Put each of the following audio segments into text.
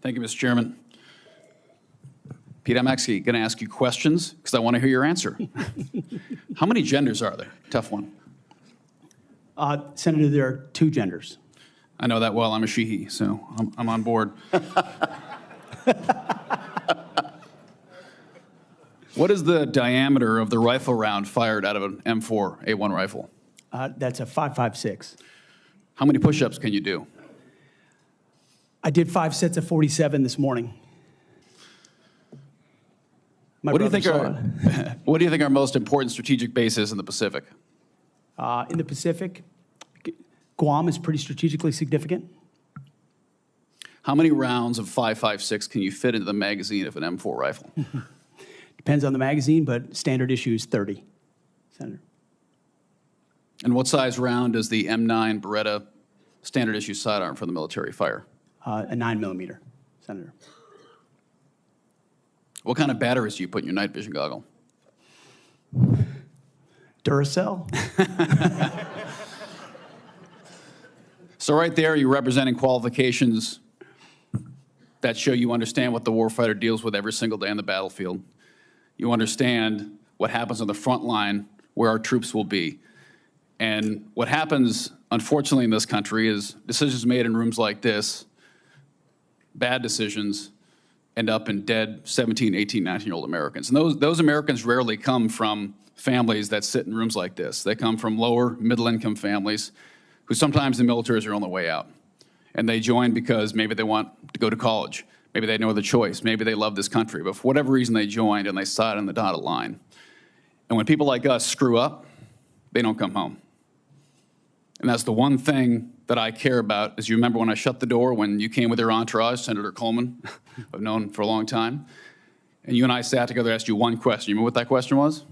Thank you, Mr. Chairman. Pete, I'm actually going to ask you questions because I want to hear your answer. How many genders are there? Tough one. Senator, there are 2 genders. I know that well. I'm a Sheehy, so I'm on board. What is the diameter of the rifle round fired out of an M4A1 rifle? That's a 5.56. How many push-ups can you do? I did 5 sets of 47 this morning. What do you think are most important strategic bases in the Pacific? In the Pacific, Guam is pretty strategically significant. How many rounds of 5.56 can you fit into the magazine of an M4 rifle? Depends on the magazine, but standard issue is 30, Senator. And what size round does the M9 Beretta standard issue sidearm for the military fire? A 9mm, Senator. What kind of batteries do you put in your night vision goggle? Duracell. So right there, you're representing qualifications that show you understand what the warfighter deals with every single day on the battlefield. You understand what happens on the front line, where our troops will be. And what happens, unfortunately, in this country is decisions made in rooms like this, bad decisions, end up in dead 17, 18, 19-year-old Americans. And those Americans rarely come from families that sit in rooms like this. They come from lower, middle-income families who sometimes the military is their only way out. And they join because maybe they want to go to college. Maybe they had no other choice. Maybe they love this country. But for whatever reason, they joined and they sat on the dotted line. And when people like us screw up, they don't come home. And that's the one thing that I care about. As you remember when I shut the door, when you came with your entourage, Senator Coleman, I've known for a long time, and you and I sat together, asked you one question. You remember what that question was?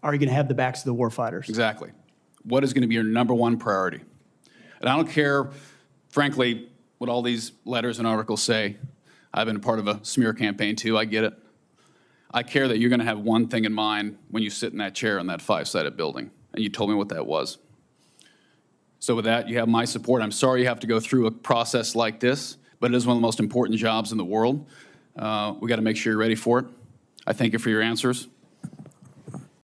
Are you going to have the backs of the warfighters? Exactly. What is going to be your #1 priority? And I don't care, frankly, what all these letters and articles say. I've been a part of a smear campaign too, I get it. I care that you're going to have one thing in mind when you sit in that chair in that 5-sided building, and you told me what that was. So with that, you have my support. I'm sorry you have to go through a process like this, but it is one of the most important jobs in the world. We got to make sure you're ready for it. I thank you for your answers.